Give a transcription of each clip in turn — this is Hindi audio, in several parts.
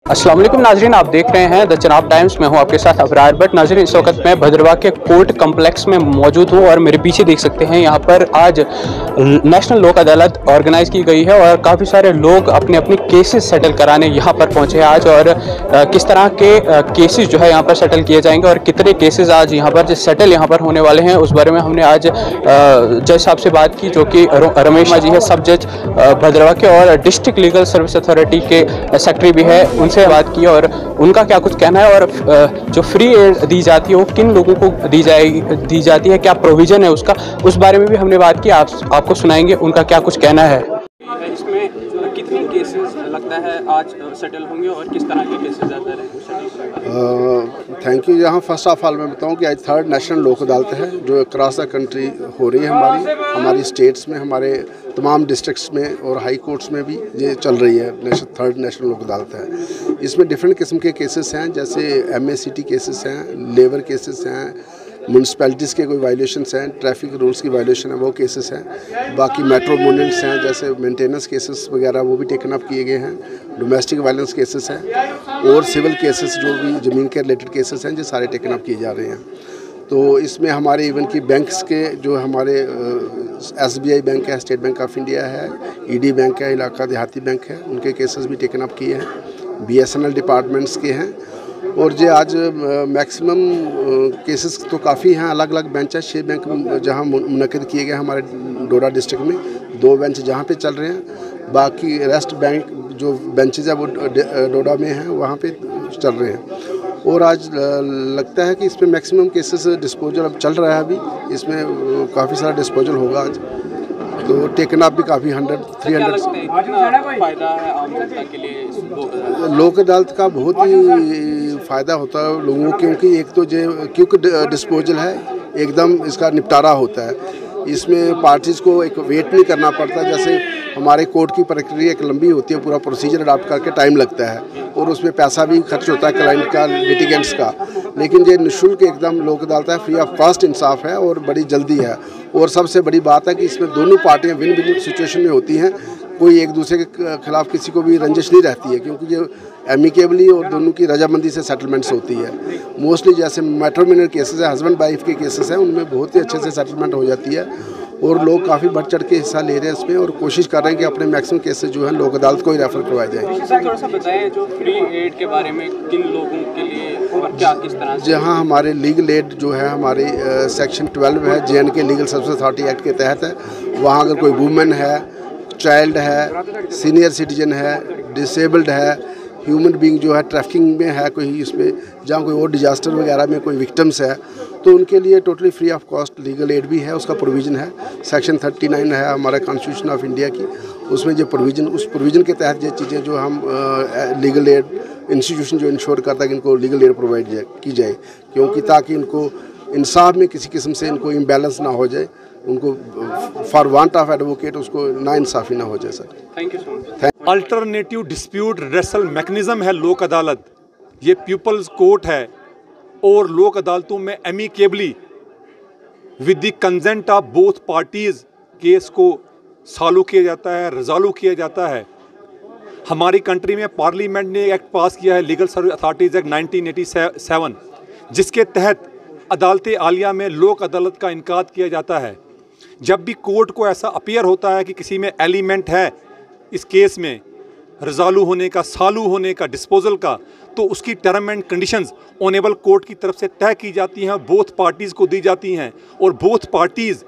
अस्सलाम वालेकुम नाजरीन, आप देख रहे हैं द चनाब टाइम्स में हूं आपके साथ अबरार बट। नाजरीन, इस वक्त मैं भद्रवाह के कोर्ट कम्प्लेक्स में मौजूद हूं और मेरे पीछे देख सकते हैं यहाँ पर आज नेशनल लोक अदालत ऑर्गेनाइज की गई है और काफ़ी सारे लोग अपने अपने केसेस सेटल कराने यहाँ पर पहुँचे हैं आज। और किस तरह के केसेस जो है यहाँ पर सेटल किए जाएंगे और कितने केसेस आज यहाँ पर जो सेटल यहाँ पर होने वाले हैं उस बारे में हमने आज जज साहब से बात की, जो कि रमेश जी है, सब जज भद्रवाह के और डिस्ट्रिक्ट लीगल सर्विस अथॉरिटी के सेक्रेटरी भी है। उनसे बात की और उनका क्या कुछ कहना है और जो फ्री एड दी जाती है वो किन लोगों को दी जाती है, क्या प्रोविजन है उसका, उस बारे में भी हमने बात की। आपको सुनाएंगे उनका क्या कुछ कहना है। इसमें कितने केसेस लगता है आज सेटल होंगे और किस तरह के केसेस ज़्यादा रहेंगे? Thank you. यहाँ फर्स्ट ऑफ ऑल मैं बताऊँ कि आज थर्ड नेशनल लोक अदालत है जो अक्रॉस द कंट्री हो रही है। हमारी स्टेट्स में, हमारे तमाम डिस्ट्रिक्ट्स में और हाई कोर्ट्स में भी ये चल रही है। थर्ड नेशनल लोक अदालत है। इसमें डिफरेंट किस्म के केसेस हैं, जैसे MACT केसेस हैं, लेबर केसेस हैं, म्यूनसिपैलिटीज़ के कोई वायलेशंस हैं, ट्रैफिक रूल्स की वायलेशन है वो केसेस हैं। बाकी मेट्रोमोनियल्स हैं, जैसे मेंटेनेंस केसेस वगैरह वो भी टेकन अप किए गए हैं। डोमेस्टिक वायलेंस केसेस हैं और सिविल केसेस जो भी ज़मीन के रिलेटेड केसेस हैं, जो सारे टेकन अप किए जा रहे हैं। तो इसमें हमारे इवन की बैंक्स के जो हमारे SBI बैंक है, स्टेट बैंक ऑफ इंडिया है, ED बैंक है, इलाका देहाती बैंक है, उनके केसेस भी टेकन अप किए हैं। BSNL डिपार्टमेंट्स के हैं। और जो आज मैक्सिमम केसेस तो काफ़ी हैं, अलग अलग बेंच है। 6 बेंच जहां मुनक़िद किए गए हमारे डोडा डिस्ट्रिक्ट में, 2 बेंच जहां पे चल रहे हैं, बाकी रेस्ट बैंक जो बेंचेज है वो डोडा में हैं, वहां पे चल रहे हैं। और आज लगता है कि इसमें मैक्सिमम केसेस डिस्पोजल अब चल रहा है। अभी इसमें काफ़ी सारा डिस्पोजल होगा आज, तो टेकन अप भी काफ़ी 100-300 फायदा है आम जनता के लिए लोक अदालत का। बहुत ही फ़ायदा होता है लोगों को, क्योंकि एक तो जो क्विक डिस्पोजल है, एकदम इसका निपटारा होता है। इसमें पार्टीज़ को एक वेट नहीं करना पड़ता। जैसे हमारे कोर्ट की प्रक्रिया एक लंबी होती है, पूरा प्रोसीजर अडॉप्ट करके टाइम लगता है और उसमें पैसा भी खर्च होता है क्लाइंट का, लिटिगेंट्स का। लेकिन ये निःशुल्क एकदम लोक अदालत है, फ्री ऑफ कॉस्ट इंसाफ है और बड़ी जल्दी है। और सबसे बड़ी बात है कि इसमें दोनों पार्टियां विन विन सिचुएशन में होती हैं। कोई एक दूसरे के खिलाफ किसी को भी रंजिश नहीं रहती है, क्योंकि ये एमिकेबली और दोनों की रजामंदी से सेटलमेंट्स होती है। मोस्टली जैसे मैट्रिमोनियल केसेस है, हस्बैंड वाइफ के केसेस हैं, उनमें बहुत ही अच्छे से सेटलमेंट हो जाती है और लोग काफ़ी बढ़ चढ़ के हिस्सा ले रहे हैं इसमें और कोशिश कर रहे हैं कि अपने मैक्सिमम केसेस जो है लोक अदालत को ही रेफर करवाए जाए। सर, थोड़ा सा बताएं जो फ्री एड के बारे में, किन लोगों के लिए और क्या किस तरह से? जहाँ हमारे लीगल एड जो है हमारे सेक्शन 12 है, JNK legal service authority act के तहत है। वहाँ अगर कोई वुमेन है, चाइल्ड है, सीनियर सिटीजन है, डिसेबल्ड है, ह्यूमन बीइंग जो है ट्रैफिकिंग में है, कोई इसमें जहाँ कोई और डिजास्टर वगैरह में कोई विक्टिम्स है, तो उनके लिए totally free of cost legal aid भी है। उसका प्रोविज़न है, सेक्शन 39 है हमारा कॉन्स्टिट्यूशन ऑफ इंडिया की, उसमें जो प्रोविज़न, उस प्रोविज़न के तहत ये चीज़ें जो हम लीगल एड इंस्टीट्यूशन जो इंश्योर करता है कि इनको लीगल एड प्रोवाइड की जाए, क्योंकि ताकि इनको इंसाफ में किसी किस्म से इनको इम्बैलेंस ना हो जाए, उनको फॉर वांट ऑफ एडवोकेट उसको ना इंसाफ़ी ना हो जाए। Sir, thank you so much. Alternative dispute wrestle mechanism है लोक अदालत। ये पीपल्स कोर्ट है और लोक अदालतों में amicably with the consent of both parties case को सॉल्व किया जाता है, रिजॉल्व किया जाता है। हमारी कंट्री में पार्लियामेंट ने एक्ट पास किया है, लीगल सर्विस अथॉरिटीज़ एक्ट 1987, जिसके तहत अदालत आलिया में लोक अदालत का इनकाद किया जाता है। जब भी कोर्ट को ऐसा अपीयर होता है कि किसी में एलिमेंट है इस केस में रिजॉल्व होने का, सॉल्व होने का, डिस्पोजल का, तो उसकी term and conditions honourable court की तरफ से तय की जाती हैं, बोथ पार्टीज़ को दी जाती हैं और बोथ पार्टीज़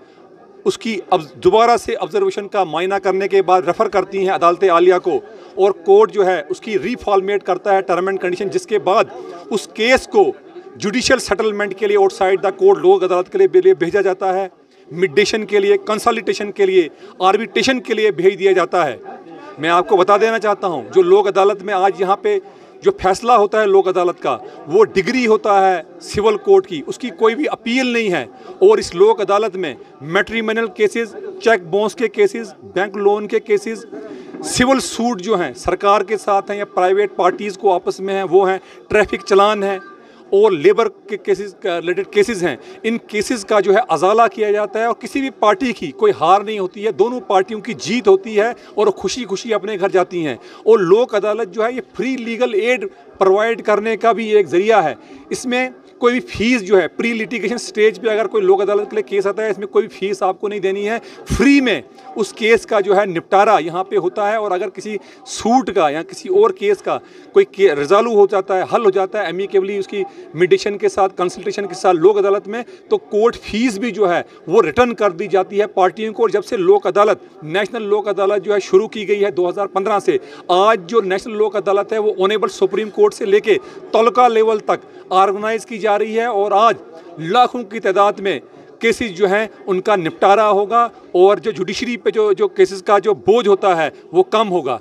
उसकी अब दोबारा से ऑब्जर्वेशन का मायना करने के बाद रेफ़र करती हैं अदालत आलिया को और कोर्ट जो है उसकी रीफॉर्मेट करता है टर्म एंड कंडीशन, जिसके बाद उस केस को जुडिशियल सेटलमेंट के लिए आउटसाइड द कोर्ट लोक अदालत के लिए भेजा जाता है, मिडिएशन के लिए, कंसल्टेशन के लिए, आर्बिट्रेशन के लिए भेज दिया जाता है। मैं आपको बता देना चाहता हूं, जो लोक अदालत में आज यहाँ पे जो फैसला होता है लोक अदालत का, वो डिग्री होता है सिविल कोर्ट की, उसकी कोई भी अपील नहीं है। और इस लोक अदालत में मैट्रिमोनियल केसेस, चेक बाउंस के केसेस, बैंक लोन के केसेस, सिविल सूट जो हैं सरकार के साथ हैं या प्राइवेट पार्टीज़ को आपस में हैं वो हैं, ट्रैफिक चलान है और लेबर के केसेस रिलेटेड केसेस हैं, इन केसेस का जो है अजाला किया जाता है और किसी भी पार्टी की कोई हार नहीं होती है, दोनों पार्टियों की जीत होती है और खुशी खुशी अपने घर जाती हैं। और लोक अदालत जो है ये फ्री लीगल एड प्रोवाइड करने का भी एक ज़रिया है। इसमें कोई भी फीस जो है प्री लिटिगेशन स्टेज पे अगर कोई लोक अदालत के लिए केस आता है, इसमें कोई भी फीस आपको नहीं देनी है, फ्री में उस केस का जो है निपटारा यहाँ पे होता है। और अगर किसी सूट का या किसी और केस का कोई रिजॉल्व हो जाता है, हल हो जाता है एमिकेबली उसकी मीडिएशन के साथ, कंसल्टेशन के साथ लोक अदालत में, तो कोर्ट फीस भी जो है वो रिटर्न कर दी जाती है पार्टियों को। और जब से लोक अदालत, नेशनल लोक अदालत जो है शुरू की गई है 2015 से, आज जो नेशनल लोक अदालत है वो ऑनरेबल सुप्रीम कोर्ट से लेके तालुका लेवल तक ऑर्गेनाइज की जा रही है। और आज लाखों की तादाद में केसेस जो हैं उनका निपटारा होगा और जो जुडिशरी पे जो केसेस का जो बोझ होता है वो कम होगा।